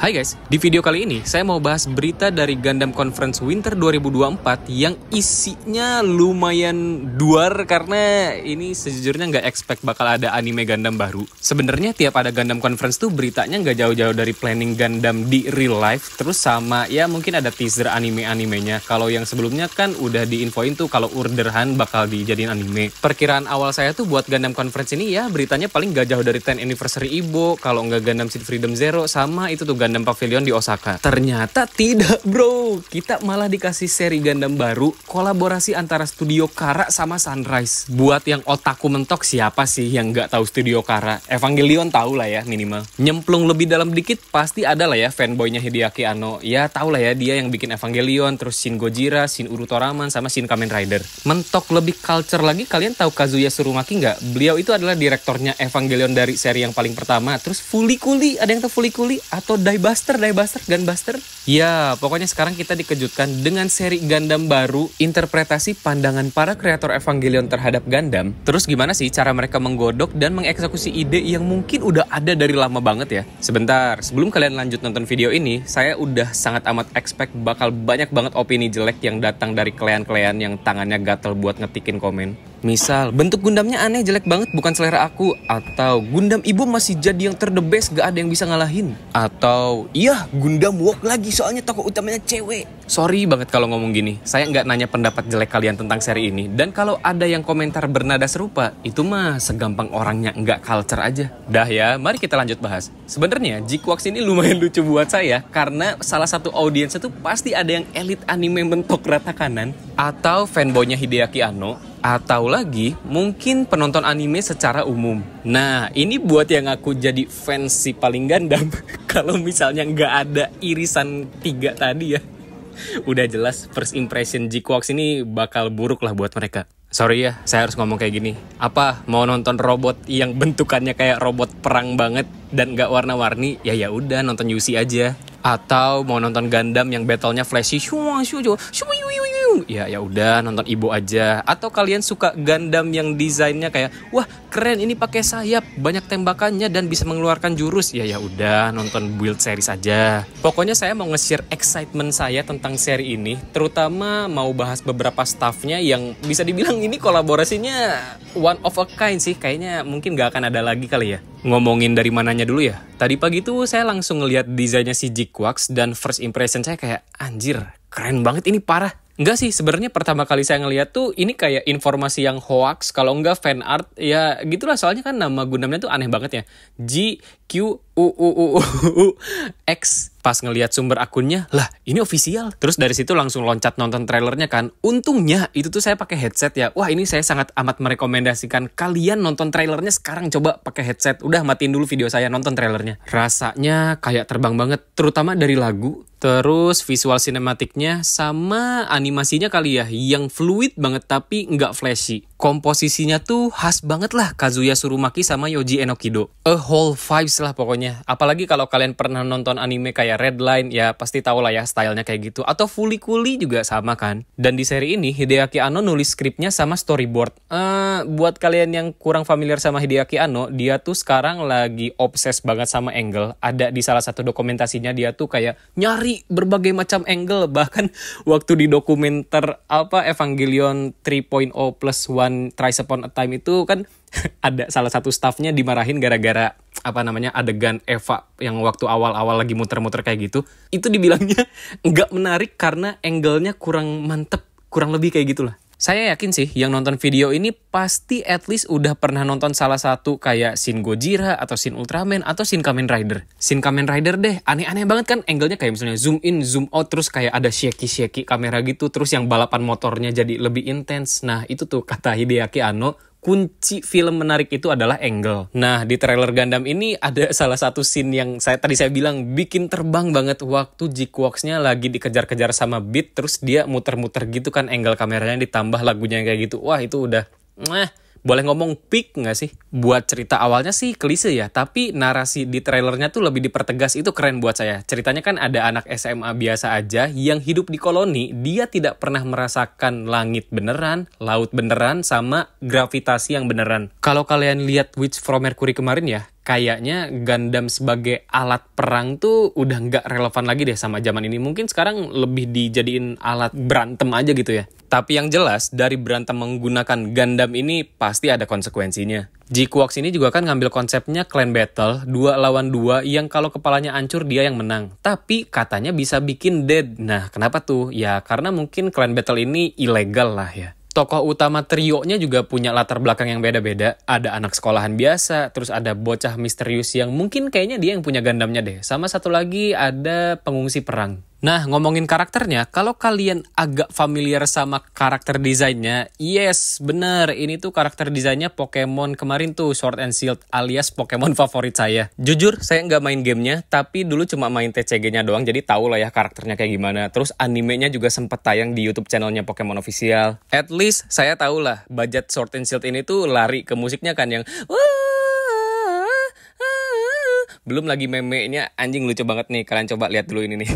Hai guys, di video kali ini saya mau bahas berita dari Gundam Conference Winter 2024 yang isinya lumayan duar karena ini sejujurnya nggak expect bakal ada anime Gundam baru. Sebenarnya tiap ada Gundam Conference tuh beritanya nggak jauh-jauh dari planning Gundam di real life, terus sama ya mungkin ada teaser anime-animenya. Kalau yang sebelumnya kan udah diinfoin tuh kalau orderan bakal dijadiin anime. Perkiraan awal saya tuh buat Gundam Conference ini ya beritanya paling nggak jauh dari 10 Anniversary Ibo, kalau nggak Gundam Seed Freedom Zero sama itu tuh Gundam Pavilion di Osaka. Ternyata tidak bro, kita malah dikasih seri Gundam baru kolaborasi antara Studio Khara sama Sunrise. Buat yang otaku mentok, siapa sih yang nggak tahu Studio Khara? Evangelion tahu lah ya minimal. Nyemplung lebih dalam dikit pasti ada lah ya fanboynya Hideaki Anno. Ya tahu lah ya dia yang bikin Evangelion, terus Shin Gojira, Shin Urutoraman sama Shin Kamen Rider. Mentok lebih culture lagi, kalian tahu Kazuya Tsurumaki nggak? Beliau itu adalah direktornya Evangelion dari seri yang paling pertama. Terus Fooly Cooly, ada yang tahu Fooly Cooly? Atau Gunbuster? Ya, pokoknya sekarang kita dikejutkan dengan seri Gundam baru, interpretasi pandangan para kreator Evangelion terhadap Gundam. Terus gimana sih cara mereka menggodok dan mengeksekusi ide yang mungkin udah ada dari lama banget ya? Sebentar, sebelum kalian lanjut nonton video ini, saya udah sangat amat expect bakal banyak banget opini jelek yang datang dari kalian-kalian yang tangannya gatel buat ngetikin komen. Misal, bentuk Gundamnya aneh, jelek banget, bukan selera aku. Atau, Gundam Ibo masih jadi yang the best, gak ada yang bisa ngalahin. Atau, iya, Gundam walk lagi soalnya tokoh utamanya cewek. Sorry banget kalau ngomong gini, saya nggak nanya pendapat jelek kalian tentang seri ini. Dan kalau ada yang komentar bernada serupa, itu mah segampang orangnya nggak culture aja. Dah ya, mari kita lanjut bahas. Sebenarnya, G-Quarks ini lumayan lucu buat saya, karena salah satu audiensnya tuh pasti ada yang elit anime mentok rata kanan, atau fanboynya Hideaki Anno, atau lagi mungkin penonton anime secara umum. Nah, ini buat yang aku jadi fans si paling Gundam. Kalau misalnya nggak ada irisan 3 tadi ya, udah jelas first impression G-Quarks ini bakal buruk lah buat mereka. Sorry ya, saya harus ngomong kayak gini. Apa, mau nonton robot yang bentukannya kayak robot perang banget dan nggak warna-warni? Ya udah nonton UC aja. Atau mau nonton Gundam yang battle-nya flashy, ya udah nonton Ibo aja. Atau kalian suka Gundam yang desainnya kayak wah keren, ini pakai sayap, banyak tembakannya dan bisa mengeluarkan jurus, ya udah nonton build series aja. Pokoknya saya mau nge-share excitement saya tentang seri ini, terutama mau bahas beberapa staffnya yang bisa dibilang ini kolaborasinya one of a kind sih. Kayaknya mungkin gak akan ada lagi kali ya. Ngomongin dari mananya dulu ya. Tadi pagi tuh saya langsung ngeliat desainnya si G-Quarks dan first impression saya kayak anjir, keren banget ini, parah. Enggak sih, sebenarnya pertama kali saya ngeliat tuh ini kayak informasi yang hoax, kalau enggak fan art, ya gitulah, soalnya kan nama Gundamnya tuh aneh banget ya. GQUUX. Pas ngelihat sumber akunnya, lah ini official. Terus dari situ langsung loncat nonton trailernya kan. Untungnya itu tuh saya pakai headset ya. Wah, ini saya sangat amat merekomendasikan kalian nonton trailernya sekarang, coba pakai headset. Udah matiin dulu video saya, nonton trailernya. Rasanya kayak terbang banget, terutama dari lagu. Terus visual sinematiknya sama animasinya kali ya, yang fluid banget tapi nggak flashy. Komposisinya tuh khas banget lah Kazuya Tsurumaki sama Yoji Enokido. A whole vibes lah pokoknya. Apalagi kalau kalian pernah nonton anime kayak Redline, ya pasti tahu lah ya stylenya kayak gitu. Atau Fooly Cooly juga sama kan. Dan di seri ini Hideaki Anno nulis skripnya sama storyboard. Buat kalian yang kurang familiar sama Hideaki Anno, dia tuh sekarang lagi obses banget sama angle. Ada di salah satu dokumentasinya dia tuh kayak nyari berbagai macam angle. Bahkan waktu di dokumenter Evangelion 3.0 plus 1 Thrice Upon a Time itu kan ada salah satu staffnya dimarahin gara-gara adegan Eva yang waktu awal-awal lagi muter-muter kayak gitu. Itu dibilangnya nggak menarik karena angle-nya kurang mantep, kurang lebih kayak gitulah. Saya yakin sih yang nonton video ini pasti at least udah pernah nonton salah satu kayak Shin Gojira atau Shin Ultraman atau Shin Kamen Rider. Shin Kamen Rider deh, aneh-aneh banget kan angle-nya, kayak misalnya zoom in, zoom out, terus kayak ada shaky kamera gitu, terus yang balapan motornya jadi lebih intens. Nah itu tuh kata Hideaki Anno, kunci film menarik itu adalah angle. Nah, di trailer Gundam ini ada salah satu scene yang tadi saya bilang bikin terbang banget, waktu G-Quarks-nya lagi dikejar-kejar sama Beat, terus dia muter-muter gitu kan angle kameranya, ditambah lagunya kayak gitu. Wah, itu udah boleh ngomong peak nggak sih? Buat cerita awalnya sih klise ya, tapi narasi di trailernya tuh lebih dipertegas, itu keren buat saya. Ceritanya kan ada anak SMA biasa aja yang hidup di koloni, dia tidak pernah merasakan langit beneran, laut beneran, sama gravitasi yang beneran. Kalau kalian lihat Witch from Mercury kemarin ya, kayaknya Gundam sebagai alat perang tuh udah nggak relevan lagi deh sama zaman ini. Mungkin sekarang lebih dijadiin alat berantem aja gitu ya. Tapi yang jelas, dari berantem menggunakan Gundam ini pasti ada konsekuensinya. G-Quarks ini juga kan ngambil konsepnya clan battle, 2 lawan 2, yang kalau kepalanya hancur dia yang menang. Tapi katanya bisa bikin dead. Nah, kenapa tuh? Ya karena mungkin clan battle ini ilegal lah ya. Tokoh utama trionya juga punya latar belakang yang beda-beda. Ada anak sekolahan biasa, terus ada bocah misterius yang mungkin kayaknya dia yang punya Gundamnya deh. Sama satu lagi ada pengungsi perang. Nah, ngomongin karakternya, kalau kalian agak familiar sama karakter desainnya, yes, bener, ini tuh karakter desainnya Pokemon kemarin tuh, Sword and Shield, alias Pokemon favorit saya. Jujur, saya nggak main gamenya, tapi dulu cuma main TCG-nya doang, jadi tahu lah ya karakternya kayak gimana. Terus animenya juga sempet tayang di YouTube channelnya Pokemon Official. At least, saya tahu lah, budget Sword and Shield ini tuh lari ke musiknya kan yang belum lagi meme-nya, anjing lucu banget nih. Kalian coba lihat dulu ini nih.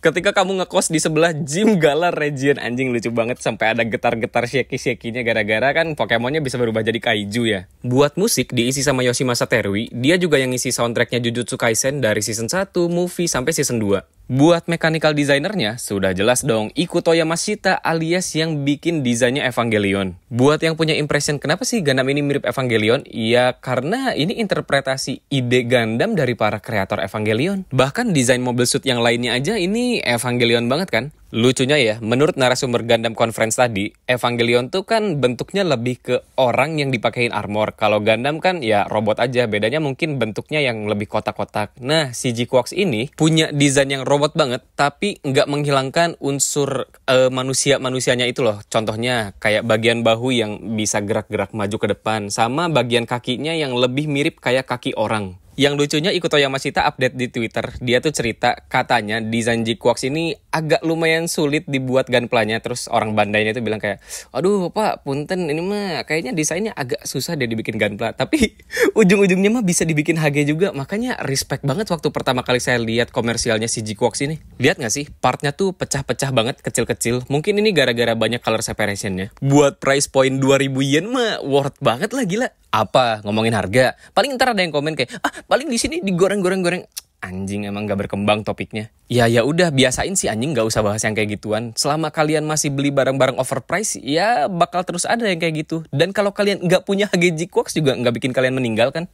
Ketika kamu ngekos di sebelah gym Galar Region, anjing lucu banget. Sampai ada getar-getar shaky-shaky-nya gara-gara kan Pokemonnya bisa berubah jadi kaiju ya. Buat musik diisi sama Yoshimasa Terui. Dia juga yang ngisi soundtracknya Jujutsu Kaisen dari season 1, movie, sampai season 2. Buat mechanical designernya, sudah jelas dong, Ikuto Yamashita alias yang bikin desainnya Evangelion. Buat yang punya impression kenapa sih Gundam ini mirip Evangelion? Ya karena ini interpretasi ide Gundam dari para kreator Evangelion. Bahkan desain mobil suit yang lainnya aja ini Evangelion banget kan? Lucunya ya, menurut narasumber Gundam Conference tadi, Evangelion tuh kan bentuknya lebih ke orang yang dipakein armor. Kalau Gundam kan ya robot aja, bedanya mungkin bentuknya yang lebih kotak-kotak. Nah, si G-Quarks ini punya desain yang robot banget, tapi nggak menghilangkan unsur manusia-manusianya itu loh. Contohnya kayak bagian bahu yang bisa gerak-gerak maju ke depan, sama bagian kakinya yang lebih mirip kayak kaki orang. Yang lucunya Ikuto Yamashita update di Twitter, dia tuh cerita katanya desain G-Quarks ini agak lumayan sulit dibuat gunpla-nya. Terus orang Bandainya itu bilang kayak, aduh pak punten ini mah kayaknya desainnya agak susah deh dibikin gunpla. Tapi ujung-ujungnya mah bisa dibikin HG juga. Makanya respect banget waktu pertama kali saya lihat komersialnya si G-Quarks ini. Lihat gak sih partnya tuh pecah-pecah banget, kecil-kecil. Mungkin ini gara-gara banyak color separation-nya. Buat price point 2000 yen mah worth banget lah gila. Apa ngomongin harga? Paling ntar ada yang komen kayak, paling di sini digoreng-goreng-goreng. Anjing emang gak berkembang topiknya. Ya udah biasain sih anjing, gak usah bahas yang kayak gituan. Selama kalian masih beli barang-barang overprice, ya bakal terus ada yang kayak gitu. Dan kalau kalian gak punya HG G-Quarks juga gak bikin kalian meninggal kan.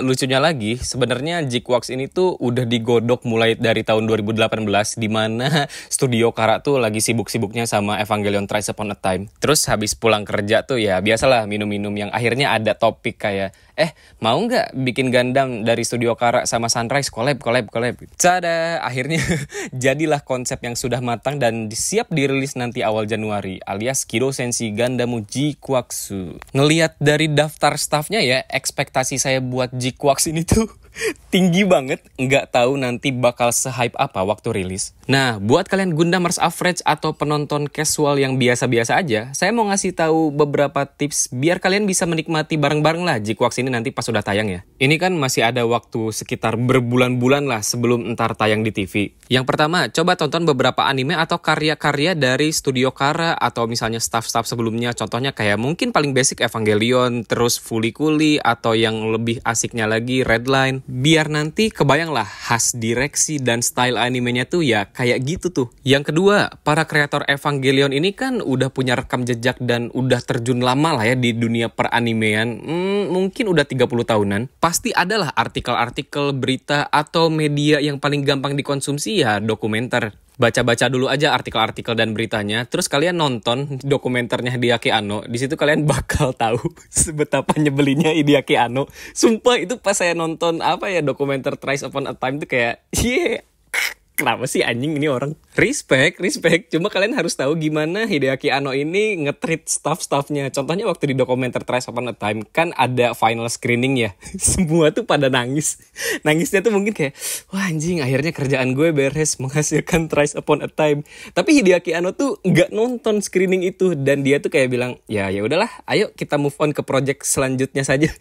Lucunya lagi, sebenarnya G-Quarks ini tuh udah digodok mulai dari tahun 2018, di mana Studio Khara tuh lagi sibuk-sibuknya sama Evangelion Thrice Upon a Time. Terus habis pulang kerja tuh ya biasalah minum-minum yang akhirnya ada topik kayak, mau gak bikin Gundam dari Studio Khara sama Sunrise collab. Tada, akhirnya jadilah konsep yang sudah matang dan siap dirilis nanti awal Januari, alias Kiro Senshi Gundam G-Quarks. Ngelihat dari daftar staffnya ya, ekspektasi saya buat G-Quarks ini tuh tinggi banget. Nggak tahu nanti bakal se-hype apa waktu rilis. Nah, buat kalian Gundamers average atau penonton casual yang biasa-biasa aja, saya mau ngasih tahu beberapa tips biar kalian bisa menikmati bareng-bareng lah G-Quarks ini nanti pas sudah tayang ya. Ini kan masih ada waktu sekitar berbulan-bulan lah sebelum ntar tayang di TV. Yang pertama, coba tonton beberapa anime atau karya-karya dari Studio Khara atau misalnya staff-staff sebelumnya. Contohnya kayak mungkin paling basic Evangelion, terus Fooly Cooly, atau yang lebih asiknya lagi Redline. Biar nanti kebayang lah khas direksi dan style animenya tuh ya kayak gitu tuh. Yang kedua, para kreator Evangelion ini kan udah punya rekam jejak dan udah terjun lama lah ya di dunia peranimean. Mungkin udah 30 tahunan. Pasti adalah artikel-artikel, berita, atau media yang paling gampang dikonsumsi ya dokumenter. Baca-baca dulu aja artikel-artikel dan beritanya, terus kalian nonton dokumenternya Hideaki Anno. Di situ kalian bakal tahu sebetapa nyebelinnya Hideaki Anno. Sumpah itu pas saya nonton dokumenter Thrice Upon a Time tuh kayak, kenapa sih anjing ini orang? Respect. Cuma kalian harus tahu gimana Hideaki Anno ini nge-treat staff-staffnya. Contohnya waktu di dokumenter Thrice Upon a Time kan ada final screening ya. Semua tuh pada nangis. Nangisnya tuh mungkin kayak, wah anjing akhirnya kerjaan gue beres menghasilkan Thrice Upon a Time. Tapi Hideaki Anno tuh nggak nonton screening itu dan dia tuh kayak bilang, ya udahlah, ayo kita move on ke project selanjutnya saja.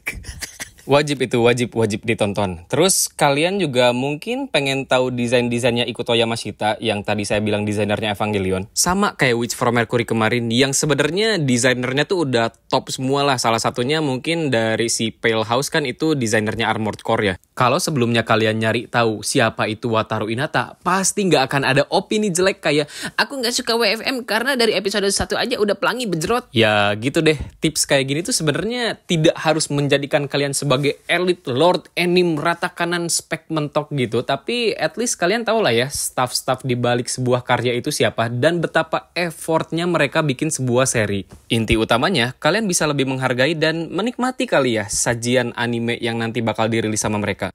Wajib itu, wajib ditonton. Terus kalian juga mungkin pengen tahu desain-desainnya Ikuto Yamashita yang tadi saya bilang desainernya Evangelion. Sama kayak Witch from Mercury kemarin yang sebenarnya desainernya tuh udah top semua lah. Salah satunya mungkin dari si Pale House kan itu desainernya Armored Core ya. Kalau sebelumnya kalian nyari tahu siapa itu Wataru Inata, pasti nggak akan ada opini jelek kayak aku nggak suka WFM karena dari episode 1 aja udah pelangi bejrot. Ya gitu deh, tips kayak gini tuh sebenarnya tidak harus menjadikan kalian sebagai elite lord anime rata kanan spek mentok gitu, tapi at least kalian tahu lah ya staff-staff di balik sebuah karya itu siapa dan betapa effortnya mereka bikin sebuah seri. Inti utamanya kalian bisa lebih menghargai dan menikmati kali ya sajian anime yang nanti bakal dirilis sama mereka.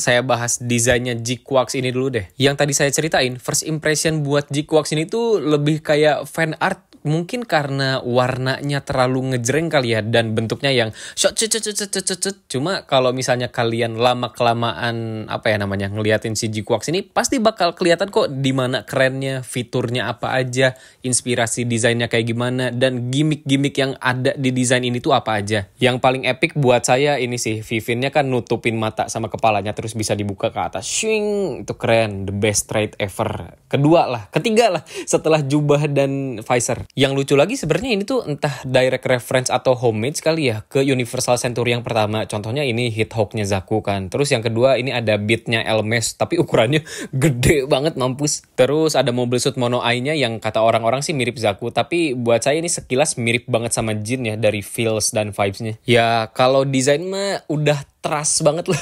Saya bahas desainnya G-Quarks ini dulu deh. Yang tadi saya ceritain, first impression buat G-Quarks ini tuh lebih kayak fan art. Mungkin karena warnanya terlalu ngejreng kali ya dan bentuknya yang cuma kalau misalnya kalian lama-kelamaan ngeliatin si G-Quarks ini pasti bakal kelihatan kok di mana kerennya, fiturnya apa aja, inspirasi desainnya kayak gimana dan gimmick-gimmick yang ada di desain ini tuh apa aja. Yang paling epic buat saya ini sih, Vivinnya kan nutupin mata sama kepalanya terus bisa dibuka ke atas. Shing, itu keren, the best trait ever. Ketiga lah setelah jubah dan visor. Yang lucu lagi sebenarnya ini tuh entah direct reference atau homage kali ya ke Universal Century yang pertama. Contohnya ini hit hook-nya Zaku kan. Terus yang kedua ini ada beat-nya Elmes tapi ukurannya gede banget mampus. Terus ada Mobile Suit Mono Eye-nya yang kata orang-orang sih mirip Zaku, tapi buat saya ini sekilas mirip banget sama Jin ya dari feels dan vibes-nya. Ya kalau desain mah udah trust banget lah.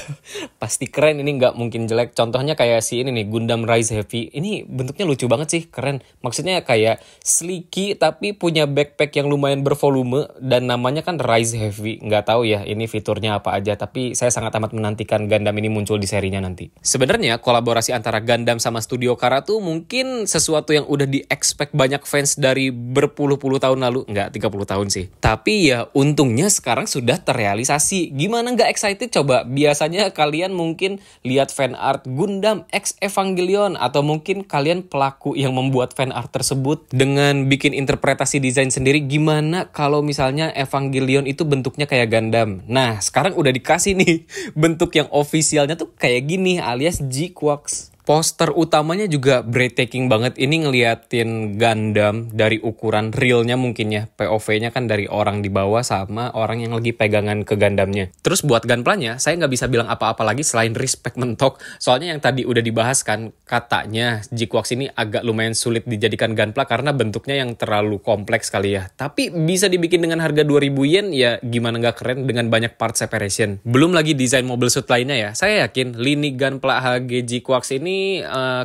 Pasti keren, ini nggak mungkin jelek. Contohnya kayak si ini nih, Gundam Rise Heavy. Ini bentuknya lucu banget sih, keren. Maksudnya kayak sleeky tapi punya backpack yang lumayan bervolume dan namanya kan Rise Heavy. Nggak tahu ya ini fiturnya apa aja, tapi saya sangat amat menantikan Gundam ini muncul di serinya nanti. Sebenarnya kolaborasi antara Gundam sama Studio Khara tuh mungkin sesuatu yang udah di-expect banyak fans dari berpuluh-puluh tahun lalu. Nggak 30 tahun sih. Tapi ya untungnya sekarang sudah terrealisasi. Gimana nggak excited? Coba, biasanya kalian mungkin lihat fan art Gundam X Evangelion atau mungkin kalian pelaku yang membuat fan art tersebut dengan bikin interpretasi desain sendiri. Gimana kalau misalnya Evangelion itu bentuknya kayak Gundam? Nah, sekarang udah dikasih nih bentuk yang ofisialnya tuh kayak gini alias G-Quarks. Poster utamanya juga breathtaking banget. Ini ngeliatin Gundam dari ukuran realnya mungkin ya. POV-nya kan dari orang di bawah sama orang yang lagi pegangan ke Gundamnya. Terus buat gunpla-nya, saya nggak bisa bilang apa-apa lagi selain respect mentok. Soalnya yang tadi udah dibahas kan, katanya G-Quarks ini agak lumayan sulit dijadikan gunpla karena bentuknya yang terlalu kompleks kali ya. Tapi bisa dibikin dengan harga 2000 yen, ya gimana nggak keren dengan banyak part separation. Belum lagi desain mobile suit lainnya ya. Saya yakin lini gunpla HG G-Quarks ini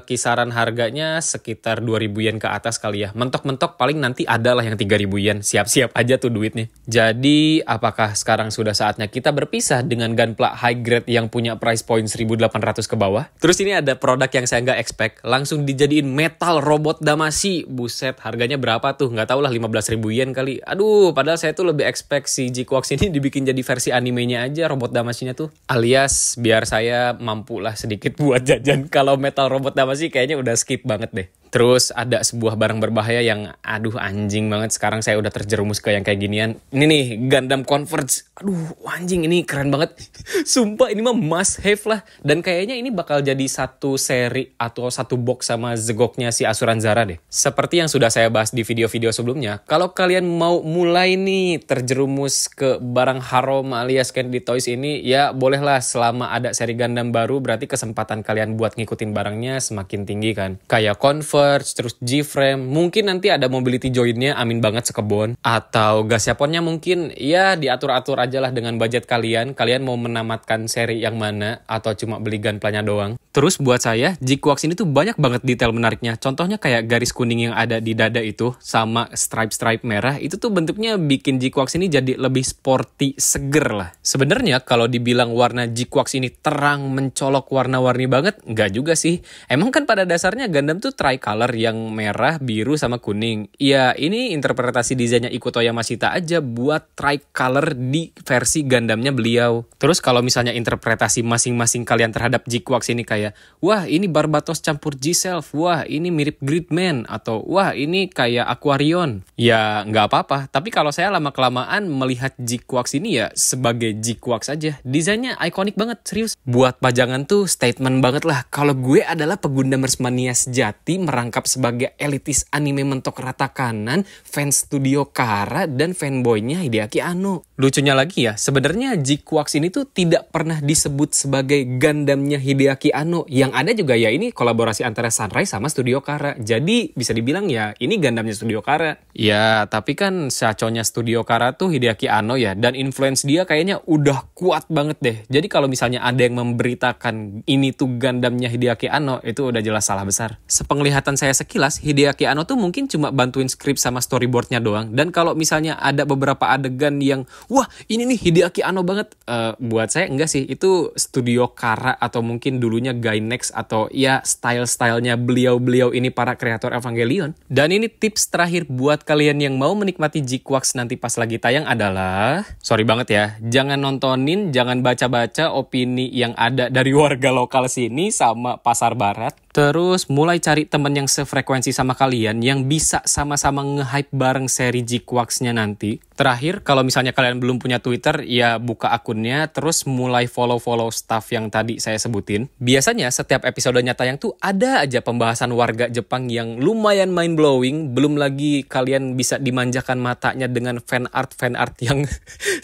kisaran harganya sekitar 2000 yen ke atas kali ya. Mentok-mentok paling nanti ada lah yang 3000 yen. Siap-siap aja tuh duitnya. Jadi apakah sekarang sudah saatnya kita berpisah dengan gunpla high grade yang punya price point 1800 ke bawah? Terus ini ada produk yang saya nggak expect. Langsung dijadiin metal robot Damacy. Buset, harganya berapa tuh? Nggak tahu lah, 15.000 yen kali. Aduh, padahal saya tuh lebih expect si G-Quarks ini dibikin jadi versi animenya aja robot Damacy-nya tuh. Alias biar saya mampu lah sedikit buat jajan. Kalau metal robot Damacy kayaknya udah skip banget deh. Terus ada sebuah barang berbahaya yang aduh anjing banget. Sekarang saya udah terjerumus ke yang kayak ginian. Ini nih Gundam Converge. Aduh anjing, ini keren banget. Sumpah ini mah must have lah. Dan kayaknya ini bakal jadi satu seri atau satu box sama Zegoknya si Asuran Zara deh. Seperti yang sudah saya bahas di video-video sebelumnya. Kalau kalian mau mulai nih terjerumus ke barang haram alias candy toys ini, ya bolehlah selama ada seri Gundam baru, berarti kesempatan kalian buat ngikutin barangnya semakin tinggi kan. Kayak Converge, terus G-Frame, mungkin nanti ada mobility joint-nya, amin banget sekebon. Atau Gasyaponnya mungkin, ya diatur-atur aja lah dengan budget kalian. Kalian mau menamatkan seri yang mana, atau cuma beli gunpla-nya doang. Terus buat saya, G-Quarks ini tuh banyak banget detail menariknya. Contohnya kayak garis kuning yang ada di dada itu, sama stripe-stripe merah, itu tuh bentuknya bikin G-Quarks ini jadi lebih sporty, seger lah. Sebenarnya kalau dibilang warna G-Quarks ini terang, mencolok, warna-warni banget, enggak juga sih. Emang kan pada dasarnya Gundam tuh tricolor tricolor yang merah, biru, sama kuning. Ya ini interpretasi desainnya Ikuto Yamashita aja buat tricolor di versi Gundamnya beliau. Terus kalau misalnya interpretasi masing-masing kalian terhadap G-Quarks ini kayak, wah ini Barbatos campur G-Self, wah ini mirip Gridman, atau wah ini kayak Aquarion. Ya nggak apa-apa, tapi kalau saya lama-kelamaan melihat G-Quarks ini ya sebagai G-Quarks aja. Desainnya ikonik banget, serius. Buat pajangan tuh statement banget lah. Kalau gue adalah Pegundamers mania sejati, merangkap sebagai elitis anime mentok rata kanan, fans studio Kara, dan fanboynya Hideaki Anno. Lucunya lagi ya, sebenarnya G-Quarks ini tuh tidak pernah disebut sebagai Gundamnya Hideaki Anno. Yang ada juga ya ini kolaborasi antara Sunrise sama studio Kara. Jadi bisa dibilang ya ini Gundamnya studio Kara. Ya tapi kan saconya studio Kara tuh Hideaki Anno ya, dan influence dia kayaknya udah kuat banget deh. Jadi kalau misalnya ada yang memberitakan ini tuh Gundamnya Hideaki Anno, itu udah jelas salah besar. Sepenglihatan saya sekilas, Hideaki Anno tuh mungkin cuma bantuin skrip sama storyboardnya doang. Dan kalau misalnya ada beberapa adegan yang, wah ini nih Hideaki Anno banget, buat saya enggak sih. Itu studio Kara atau mungkin dulunya Gainax, atau ya style-stylenya beliau-beliau ini para kreator Evangelion. Dan ini tips terakhir buat kalian yang mau menikmati G-Quarks nanti pas lagi tayang adalah, sorry banget ya, jangan nontonin, jangan baca-baca opini yang ada dari warga lokal sini sama pasar barat. Terus mulai cari temen yang sefrekuensi sama kalian, yang bisa sama-sama nge-hype bareng seri G-Quarks-nya nanti. Terakhir, kalau misalnya kalian belum punya Twitter, ya buka akunnya, terus mulai follow-follow stuff yang tadi saya sebutin. Biasanya setiap episodenya tayang tuh ada aja pembahasan warga Jepang yang lumayan mind-blowing, belum lagi kalian bisa dimanjakan matanya dengan fan art yang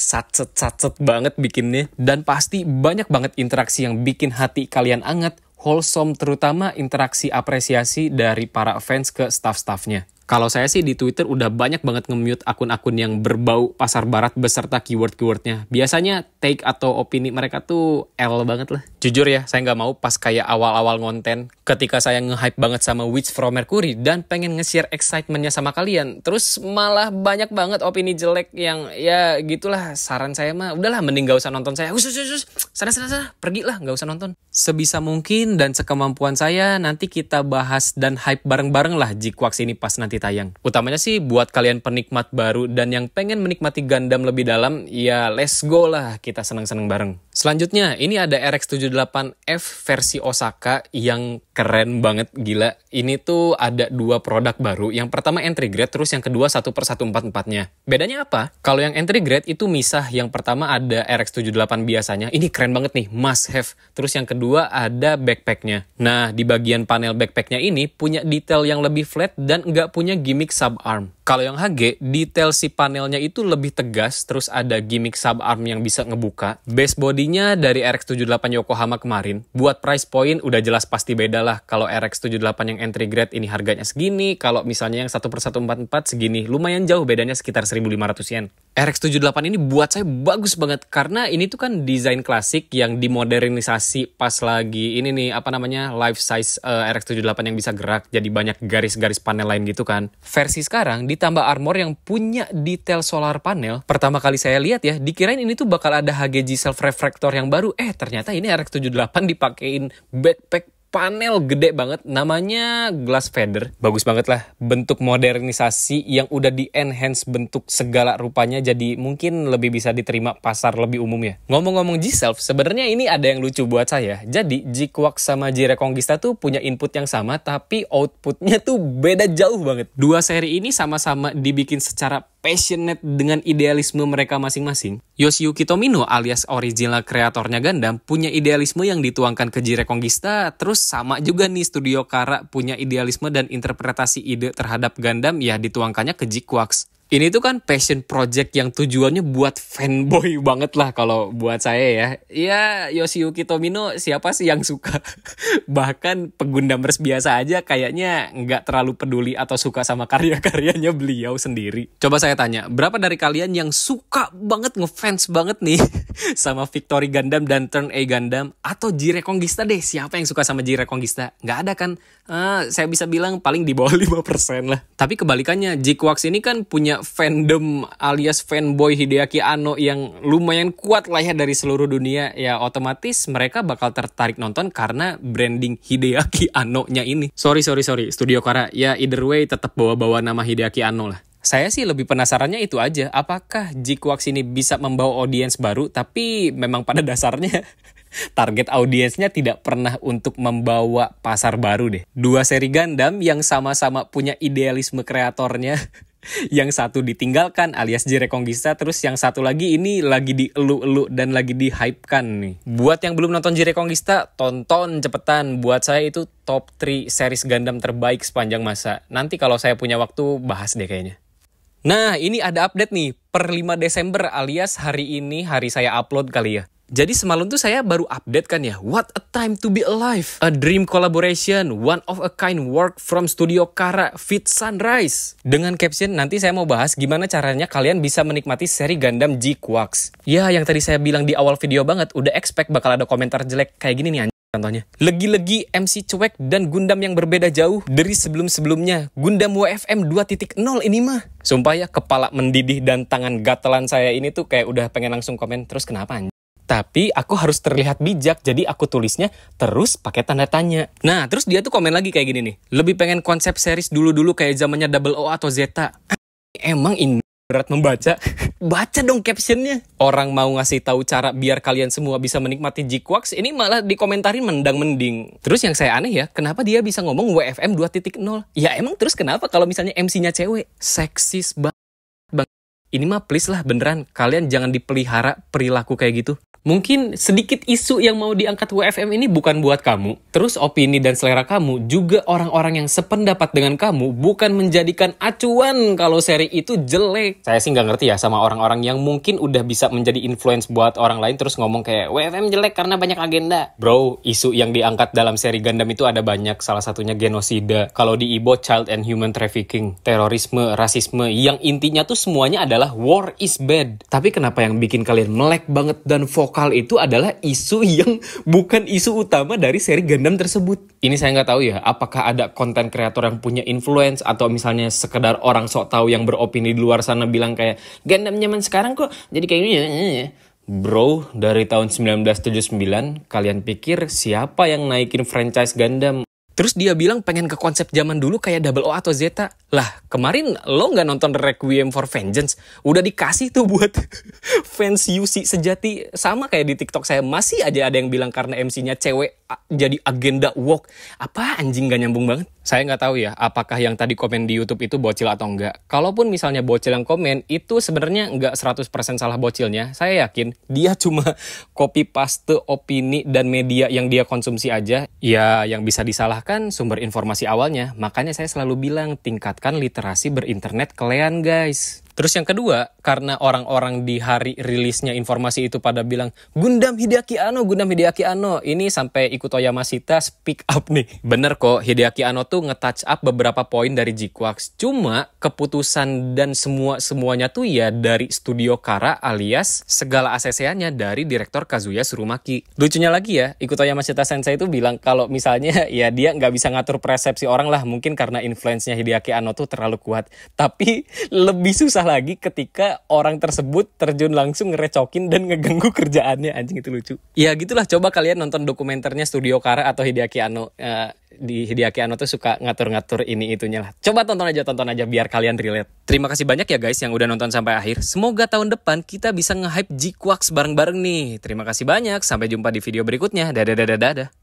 satset banget bikinnya. Dan pasti banyak banget interaksi yang bikin hati kalian anget, wholesome, terutama interaksi apresiasi dari para fans ke staff-staffnya. Kalau saya sih di Twitter udah banyak banget nge-mute akun-akun yang berbau pasar barat beserta keyword-keywordnya. Biasanya take atau opini mereka tuh L banget lah. Jujur ya, saya nggak mau pas kayak awal-awal ngonten, ketika saya nge-hype banget sama Witch from Mercury dan pengen nge-share excitementnya sama kalian, terus malah banyak banget opini jelek yang ya gitulah. Saran saya mah udahlah, mending gak usah nonton saya. Sana, pergilah, gak usah nonton. Sebisa mungkin dan sekemampuan saya, nanti kita bahas dan hype bareng-bareng lah G-Quarks ini pas nanti tayang. Utamanya sih buat kalian penikmat baru dan yang pengen menikmati Gundam lebih dalam, ya let's go lah, kita seneng-seneng bareng. Selanjutnya, ini ada RX-78F versi Osaka yang keren banget, gila. Ini tuh ada 2 produk baru. Yang pertama entry grade, terus yang kedua 1/144-nya. Bedanya apa? Kalau yang entry grade itu misah. Yang pertama ada RX-78 biasanya. Ini keren banget nih, must have. Terus yang kedua ada backpacknya. Nah, di bagian panel backpacknya ini punya detail yang lebih flat dan nggak punya gimmick subarm. Kalau yang HG, detail si panelnya itu lebih tegas, terus ada gimmick subarm yang bisa ngebuka. Base bodinya dari RX-78 Yokohama kemarin. Buat price point udah jelas pasti beda lah. Kalau RX-78 yang entry grade ini harganya segini, kalau misalnya yang 1/144 segini. Lumayan jauh bedanya, sekitar 1.500 yen. RX-78 ini buat saya bagus banget karena ini tuh kan desain klasik yang dimodernisasi pas lagi ini nih, apa namanya, life size RX-78 yang bisa gerak, jadi banyak garis-garis panel lain gitu kan. Versi sekarang ditambah armor yang punya detail solar panel. Pertama kali saya lihat ya, dikirain ini tuh bakal ada HGG self refractor yang baru. Ternyata ini RX-78 dipakein backpack panel gede banget, namanya glass feather. Bagus banget lah, bentuk modernisasi yang udah di-enhance bentuk segala rupanya, jadi mungkin lebih bisa diterima pasar lebih umum ya. Ngomong-ngomong G-Self, sebenarnya ini ada yang lucu buat saya. Jadi G-Quarks sama G-Reconquista tuh punya input yang sama, tapi outputnya tuh beda jauh banget. Dua seri ini sama-sama dibikin secara passionate dengan idealisme mereka masing-masing. Yoshiyuki Tomino alias original kreatornya Gundam punya idealisme yang dituangkan ke G-Reconquista, terus sama juga nih studio Kara punya idealisme dan interpretasi ide terhadap Gundam ya dituangkannya ke G-Quarks. Ini tuh kan passion project yang tujuannya buat fanboy banget lah kalau buat saya ya. Ya Yoshiyuki Tomino siapa sih yang suka? Bahkan Pegundamers biasa aja kayaknya nggak terlalu peduli atau suka sama karya-karyanya beliau sendiri. Coba saya tanya, berapa dari kalian yang suka banget, ngefans banget nih sama Victory Gundam dan Turn A Gundam atau G-Reconquista deh? Siapa yang suka sama G-Reconquista? Nggak ada kan? Saya bisa bilang paling di bawah 5% lah. Tapi kebalikannya, G-Quarks ini kan punya punya fandom alias fanboy Hideaki Anno yang lumayan kuat lah ya dari seluruh dunia, ya otomatis mereka bakal tertarik nonton karena branding Hideaki Anno-nya ini. Sorry, Studio Kara. Ya either way tetap bawa-bawa nama Hideaki Anno lah. Saya sih lebih penasarannya itu aja, apakah G-Quarks ini bisa membawa audiens baru, tapi memang pada dasarnya target audiensnya tidak pernah untuk membawa pasar baru deh. Dua seri Gundam yang sama-sama punya idealisme kreatornya, yang satu ditinggalkan alias J-Reconquista, terus yang satu lagi ini lagi dielu-elu dan lagi di-hype-kan nih. Buat yang belum nonton J-Reconquista, tonton cepetan. Buat saya itu top 3 series Gundam terbaik sepanjang masa. Nanti kalau saya punya waktu bahas deh kayaknya. Nah, ini ada update nih, per 5 Desember alias hari ini, hari saya upload kali ya. Jadi semalam tuh saya baru update kan ya, What a Time to Be Alive, a dream collaboration, one of a kind work from Studio Kara feat. Sunrise. Dengan caption, nanti saya mau bahas gimana caranya kalian bisa menikmati seri Gundam G-Quarks. Ya, yang tadi saya bilang di awal video banget, udah expect bakal ada komentar jelek kayak gini nih. Contohnya, legi-legi MC cuek dan Gundam yang berbeda jauh dari sebelum-sebelumnya. Gundam WFM 2.0 ini mah. Sumpah ya, kepala mendidih dan tangan gatelan saya ini tuh kayak udah pengen langsung komen, terus kenapa anjing? Tapi aku harus terlihat bijak, jadi aku tulisnya terus pakai tanda tanya. Nah, terus dia tuh komen lagi kayak gini nih. Lebih pengen konsep series dulu-dulu kayak zamannya Double O atau Zeta. Emang ini berat membaca? Baca dong captionnya. Orang mau ngasih tahu cara biar kalian semua bisa menikmati G-Quarks, ini malah dikomentarin mendang-mending. Terus yang saya aneh ya, kenapa dia bisa ngomong WFM 2.0? Ya emang terus kenapa kalau misalnya MC-nya cewek? Seksis banget. Ini mah please lah beneran, kalian jangan dipelihara perilaku kayak gitu. Mungkin sedikit isu yang mau diangkat WFM ini bukan buat kamu. Terus opini dan selera kamu juga orang-orang yang sependapat dengan kamu bukan menjadikan acuan kalau seri itu jelek. Saya sih nggak ngerti ya sama orang-orang yang mungkin udah bisa menjadi influence buat orang lain terus ngomong kayak WFM jelek karena banyak agenda. Bro, isu yang diangkat dalam seri Gundam itu ada banyak. Salah satunya genosida. Kalau di Ibo, child and human trafficking, terorisme, rasisme. Yang intinya tuh semuanya adalah war is bad. Tapi kenapa yang bikin kalian melek banget dan vokal itu adalah isu yang bukan isu utama dari seri Gundam tersebut. Ini saya nggak tahu ya, apakah ada konten kreator yang punya influence atau misalnya sekedar orang sok tahu yang beropini di luar sana bilang kayak Gundam zaman sekarang kok jadi kayak gini ya. Bro, dari tahun 1979 kalian pikir siapa yang naikin franchise Gundam? Terus dia bilang pengen ke konsep zaman dulu kayak Double O atau Zeta. Lah, kemarin lo nggak nonton Requiem for Vengeance? Udah dikasih tuh buat fans UC sejati. Sama kayak di TikTok saya, masih aja ada yang bilang karena MC-nya cewek jadi agenda woke. Apa anjing gak nyambung banget? Saya nggak tahu ya, apakah yang tadi komen di YouTube itu bocil atau enggak. Kalaupun misalnya bocil yang komen, itu sebenarnya nggak 100% salah bocilnya. Saya yakin dia cuma copy paste opini dan media yang dia konsumsi aja. Ya, yang bisa disalahkan sumber informasi awalnya. Makanya saya selalu bilang, tingkatkan literasi berinternet kalian guys. Terus yang kedua, karena orang-orang di hari rilisnya informasi itu pada bilang Gundam Hideaki Anno, ini sampai Ikuto Yamashita speak up nih. Bener kok, Hideaki Anno tuh nge-touch up beberapa poin dari G-Quarks. Cuma keputusan dan semuanya tuh ya dari Studio Kara alias segala ACC-nya dari direktor Kazuya Tsurumaki. Lucunya lagi ya, Ikuto Yamashita Sensei itu bilang kalau misalnya ya dia nggak bisa ngatur persepsi orang lah, mungkin karena influence-nya Hideaki Anno tuh terlalu kuat. Tapi lebih susah lagi ketika orang tersebut terjun langsung ngerecokin dan ngeganggu kerjaannya. Anjing, itu lucu. Ya gitulah, coba kalian nonton dokumenternya Studio Kara atau Hideaki Anno. Di Hideaki Anno tuh suka ngatur-ngatur ini itunya lah. Coba tonton aja biar kalian relate. Terima kasih banyak ya guys yang udah nonton sampai akhir. Semoga tahun depan kita bisa nge-hype G-Quarks bareng-bareng nih. Terima kasih banyak, sampai jumpa di video berikutnya. Dadah.